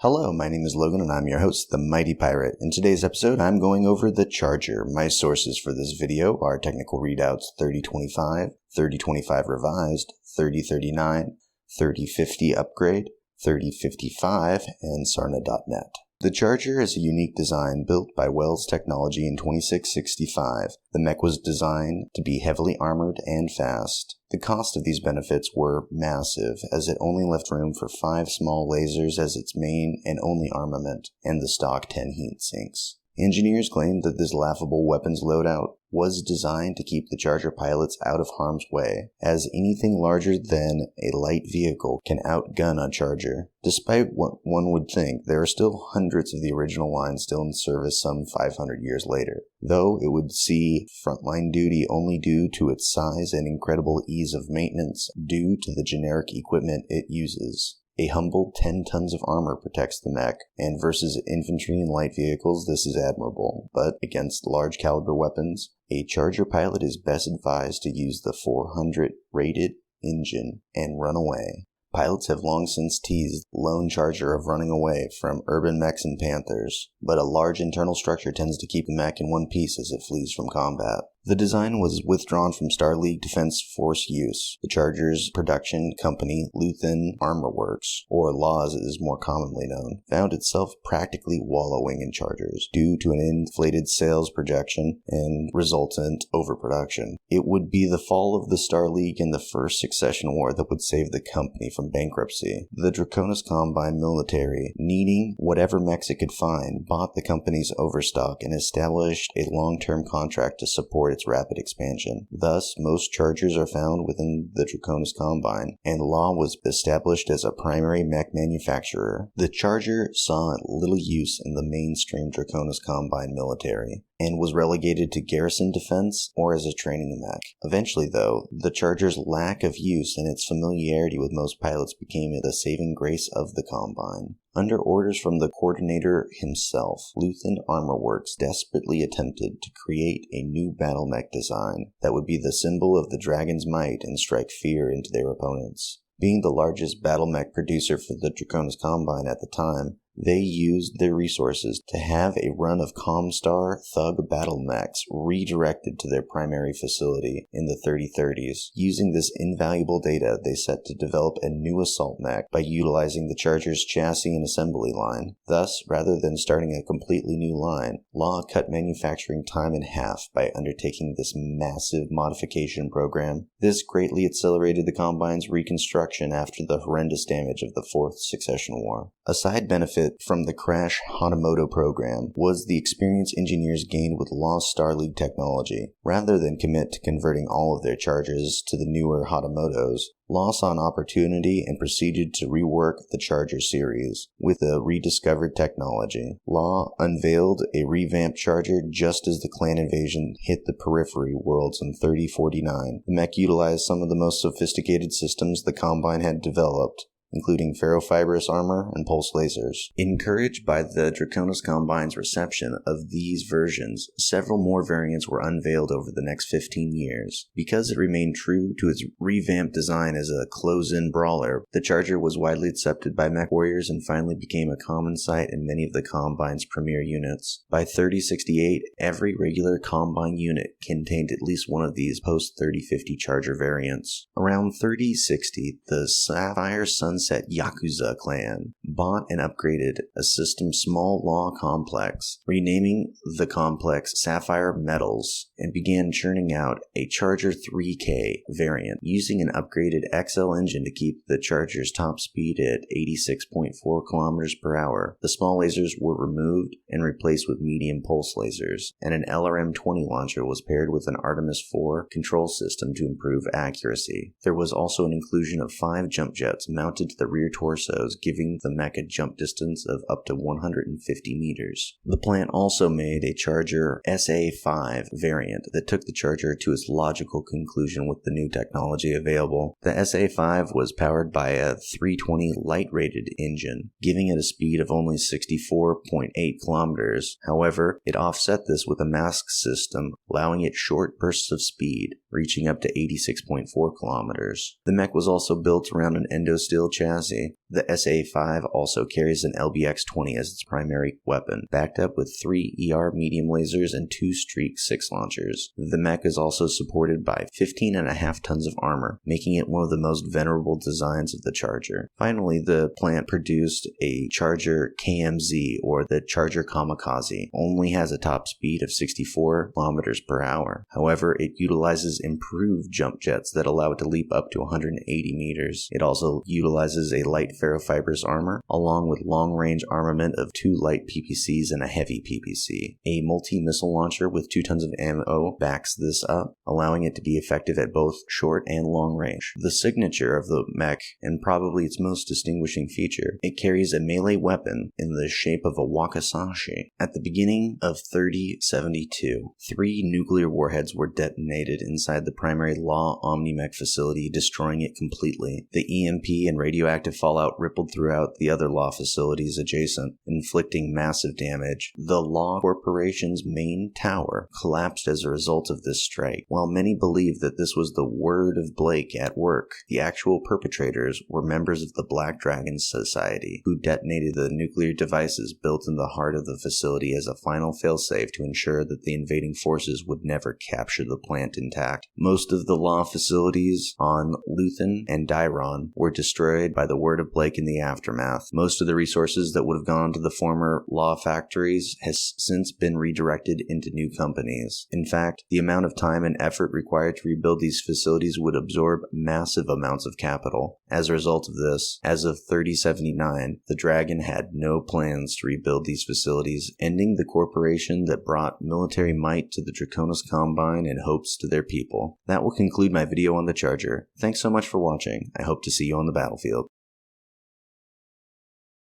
Hello, my name is Logan and I'm your host, the Mighty Pirate. In today's episode, I'm going over the Charger. My sources for this video are Technical Readouts 3025, 3025 Revised, 3039, 3050 Upgrade, 3055, and Sarna.net. The Charger is a unique design built by Wells Technology in 2665. The mech was designed to be heavily armored and fast. The cost of these benefits were massive, as it only left room for 5 small lasers as its main and only armament, and the stock 10 heat sinks. Engineers claimed that this laughable weapons loadout was designed to keep the Charger pilots out of harm's way, as anything larger than a light vehicle can outgun a Charger. Despite what one would think, there are still hundreds of the original line still in service some 500 years later, though it would see frontline duty only due to its size and incredible ease of maintenance due to the generic equipment it uses. A humble 10 tons of armor protects the mech, and versus infantry and light vehicles this is admirable, but against large caliber weapons, a Charger pilot is best advised to use the 400 rated engine and run away. Pilots have long since teased lone Charger of running away from urban mechs and Panthers, but a large internal structure tends to keep the mech in one piece as it flees from combat. The design was withdrawn from Star League Defense Force use. The Charger's production company, Luthen Armor Works, or LAW as it is more commonly known, found itself practically wallowing in Chargers due to an inflated sales projection and resultant overproduction. It would be the fall of the Star League and the First Succession War that would save the company from bankruptcy. The Draconis Combine military, needing whatever mechs it could find, bought the company's overstock and established a long-term contract to support its rapid expansion. Thus, most Chargers are found within the Draconis Combine, and LAW was established as a primary mech manufacturer. The Charger saw little use in the mainstream Draconis Combine military, and was relegated to garrison defense or as a training mech. Eventually, though, the Charger's lack of use and its familiarity with most pilots became the saving grace of the Combine. Under orders from the coordinator himself, Luthen Armor Works desperately attempted to create a new battle mech design that would be the symbol of the Dragon's might and strike fear into their opponents. Being the largest battle mech producer for the Draconis Combine at the time, they used their resources to have a run of Comstar Thug battle mechs redirected to their primary facility in the 3030s. Using this invaluable data, they set to develop a new assault mech by utilizing the Charger's chassis and assembly line. Thus, rather than starting a completely new line, LAW cut manufacturing time in half by undertaking this massive modification program. This greatly accelerated the Combine's reconstruction after the horrendous damage of the Fourth Succession War. A side benefit from the Crash Hanamoto program was the experience engineers gained with LAW's Star League technology. Rather than commit to converting all of their Chargers to the newer Hanamotos, LAW saw an opportunity and proceeded to rework the Charger series with the rediscovered technology. LAW unveiled a revamped Charger just as the clan invasion hit the periphery worlds in 3049. The mech utilized some of the most sophisticated systems the Combine had developed, including ferrofibrous armor and pulse lasers. Encouraged by the Draconis Combine's reception of these versions, several more variants were unveiled over the next 15 years. Because it remained true to its revamped design as a close-in brawler, the Charger was widely accepted by mech warriors and finally became a common sight in many of the Combine's premier units. By 3068, every regular Combine unit contained at least one of these post-3050 Charger variants. Around 3060, the Sapphire Sunset Yakuza clan bought and upgraded a system small LAW complex, renaming the complex Sapphire Metals, and began churning out a Charger 3K variant using an upgraded XL engine to keep the Charger's top speed at 86.4 km per hour. The small lasers were removed and replaced with medium pulse lasers, and an LRM-20 launcher was paired with an Artemis 4 control system to improve accuracy. There was also an inclusion of 5 jump jets mounted to the rear torsos, giving the mech a jump distance of up to 150 meters. The plant also made a Charger SA-5 variant that took the Charger to its logical conclusion with the new technology available. The SA-5 was powered by a 320 light-rated engine, giving it a speed of only 64.8 kilometers. However, it offset this with a mask system, allowing it short bursts of speed, reaching up to 86.4 kilometers. The mech was also built around an endosteel chassis. The SA-5 also carries an LBX-20 as its primary weapon, backed up with 3 ER medium lasers and 2 Streak 6 launchers. The mech is also supported by 15.5 tons of armor, making it one of the most venerable designs of the Charger. Finally, the plant produced a Charger KMZ, or the Charger Kamikaze. Only has a top speed of 64 kilometers per hour. However, it utilizes improved jump jets that allow it to leap up to 180 meters. It also utilizes a light ferrofibrous armor, along with long-range armament of 2 light PPCs and a heavy PPC. A multi-missile launcher with 2 tons of ammo backs this up, allowing it to be effective at both short and long range. The signature of the mech, and probably its most distinguishing feature, it carries a melee weapon in the shape of a wakizashi. At the beginning of 3072, 3 nuclear warheads were detonated inside the primary Law Omni-Mech facility, destroying it completely. The EMP and radioactive fallout rippled throughout the other Law facilities adjacent, inflicting massive damage. The Law Corporation's main tower collapsed as a result of this strike. While many believe that this was the word of Blake at work, the actual perpetrators were members of the Black Dragon Society, who detonated the nuclear devices built in the heart of the facility as a final failsafe to ensure that the invading forces would never capture the plant intact. Most of the Law facilities on Luthen and Dairon were destroyed by the word of Blake in the aftermath. Most of the resources that would have gone to the former Law factories has since been redirected into new companies. In fact, the amount of time and effort required to rebuild these facilities would absorb massive amounts of capital. As a result of this, as of 3079, the Dragon had no plans to rebuild these facilities, ending the corporation that brought military might to the Draconis Combine and hopes to their people. That will conclude my video on the Charger. Thanks so much for watching. I hope to see you on the battlefield.